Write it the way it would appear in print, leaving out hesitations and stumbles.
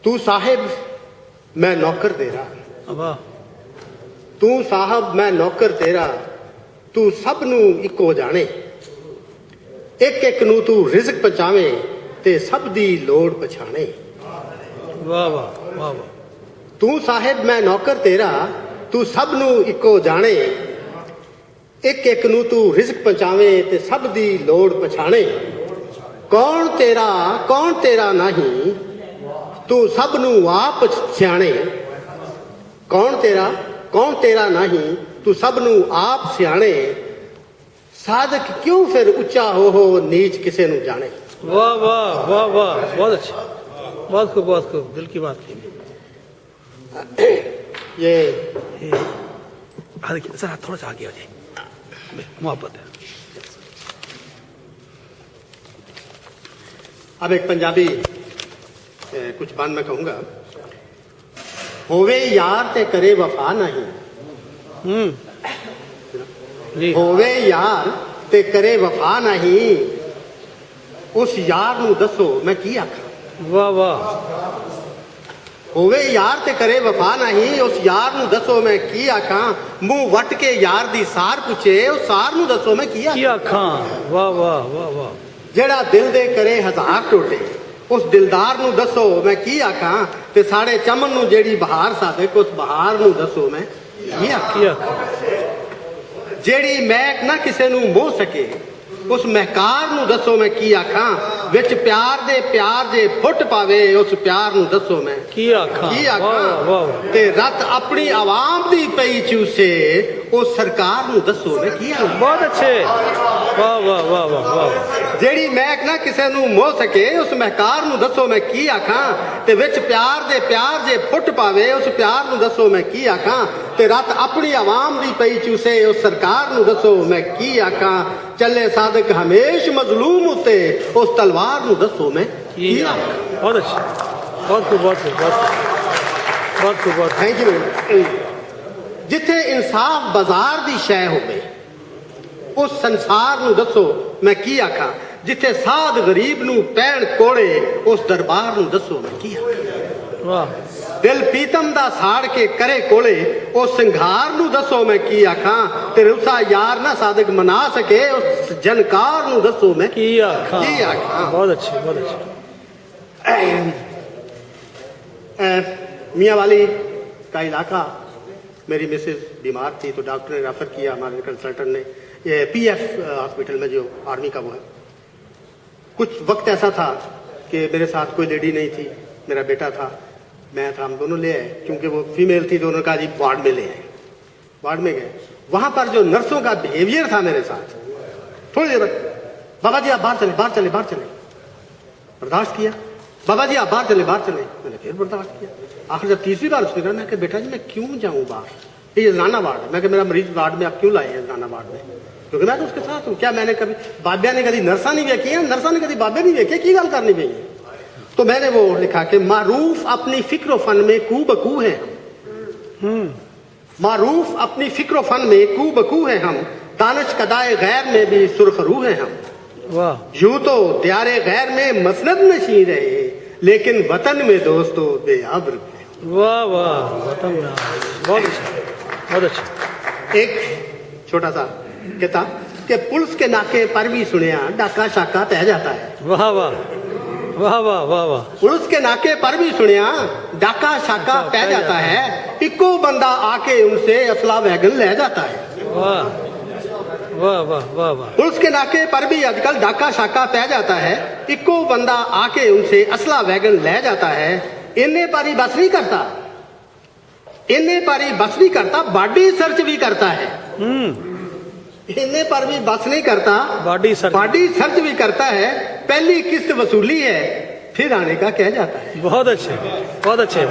तू साहिब मैं नौकर तेरा, वाह। तू साहब मैं नौकर तेरा, तू सब नू इको जाने, एक एक नू तू रिज़्क पहुंचावे ते सब दी लोड़ पछाणे। वाह वाह वाह वाह। तू साहिब मैं नौकर तेरा, तू सब नू इको जाने, एक एक नू तू रिज़्क पहुंचावे ते सब दी लोड़ पछाणे। कौन तेरा नहीं, तू सब नू आप सियाणे। कौन तेरा नहीं, तू सब नू आप सियाणे। साधक क्यों फिर उच्चा हो नीच किसे नू जाने। वाह वाह वाह वाह, बहुत अच्छा, बहुत खूब, बहुत खूब, दिल की बात की। ये जरा थोड़ा सा आगे आ जाए, मोहब्बत है। अब एक पंजाबी कुछ बात मैं कहूंगा। होवे यार ते करे वफा नहीं, जी। होवे यार ते करे वफा नहीं, उस यार नू दसो मैं की आखा। वाह वाह। होवे यार ते करे वफा नहीं, उस यार नू दसो मैं की आखा। मुंह वट के यार दी सार पूछे, उस सार नू दसो मैं की आखा। वाह वाह वाह वाह। जेड़ा दिल दे करे हजार टोटे, उस दिलदार नू दसो मैं की आखा। ते साढ़े चमन नू जेड़ी बहार सादिक, उस बहार नू दसो मैं की आखा। जेड़ी महक ना किसे नू मोह सके, उस महकार नू दसो मैं की आखा। विच प्यार जे फुट पावे, उस प्यार नू दसो मैं की आखा। ते रत अपनी आवाम दी पई चूसे, उस सरकार नू दसो मैं की आखा। बहुत अच्छे, वाह वाह वाह वाह वाह। जेड़ी महक ना किसे नू मोह सके, उस महकार नू दसो मैं की आखा। ते विच प्यार जे फुट पावे, उस प्यार नू दसो मैं की आखा। ते रत अपनी आवाम दी पई चूसे, उस सरकार नू दसो मैं की आखा। चले सादिक हमेश मजलूम उते, उस तलवार नू दसो मैं की आखा। बहुत अच्छा, बहुत खूब, बहुत खूब, बहुत खूब, बहुत। Thank you. जिथे इंसाफ बाजार दी शय होवे, उस संसार नू दसो मैं की आखा। जिथे साध गरीब नू पैण कोड़े, उस दरबार नू दसो मैं की आखा। वाह। दिल पीतम दा साड़ के करे कोले, उस संघार नू दसो मैं की आखा। ते रुसा यार ना सादिक मना सके, उस जनकार नू दसो मैं की आखा। बहुत अच्छे, बहुत अच्छे। मियाँ वाली का इलाका, मेरी मिसेज बीमार थी तो डॉक्टर ने रेफर किया, हमारे कंसल्टेंट ने। ये PF हॉस्पिटल में जो आर्मी का वो है। कुछ वक्त ऐसा था कि मेरे साथ कोई लेडी नहीं थी, मेरा बेटा था, मैं था, हम दोनों ले आए। क्योंकि वो फीमेल थी, दोनों का जी वार्ड में ले आए। वार्ड में गए, वहां पर जो नर्सों का बिहेवियर था मेरे साथ, थोड़ी देर बाबा जी आप बाहर चले, बाहर चले, बाहर चले। बर्दाश्त किया। बाबा जी आप बाहर चले, बाहर चले। मैंने फिर बर्दाश्त किया। आखिर जब तीसरी बार उसने कहा, मैं बेटा जी मैं क्यों जाऊं बाहर, ये जनाना वार्ड है। मैं मेरा मरीज वार्ड में आप क्यों लाए हैं जनाना वार्ड में, क्योंकि मैं तो उसके साथ हूँ। क्या मैंने कभी बाबिया ने कभी नर्सा नहीं देखी है, नर्सा ने कभी बाबे नहीं देखे, की गल करनी चाहिए। तो मैंने वो लिखा कि मारूफ अपनी फिक्र फन में कू बकू है। मारूफ अपनी फिक्र फन में कू बकू है हम, दानिश कदाए गैर में भी सुरखरू है हम। वाह। यूं तो दियारे गैर में मसनद नशीं रहे, लेकिन वतन में दोस्तों बेआब्रू है। वाह वाह, वतन में बहुत अच्छा, बहुत अच्छा। एक छोटा सा कहता कि पुलिस के नाके पर भी सुनिया डाका शाका पै जाता है। वाह वाह वाह वाह वाह वाह। पुलिस के नाके पर भी सुनिया डाका शाका पै जाता है, इको बंदा आके उनसे असला वैगन ले जाता है। वाह वाह वाह वाह वाह। पुलिस के नाके पर भी आजकल डाका शाका पै जाता है, इको बंदा आके उनसे असला वैगन ले जाता है। इन्ने पर ही बस नहीं करता, इन्ने पर ही बस नहीं करता, बॉडी सर्च भी करता है। इन्ने पर भी बस नहीं करता, बॉडी सर्च भी करता है। पहली किस्त वसूली है, फिर आने का कह जाता है। बहुत अच्छे, बहुत अच्छे।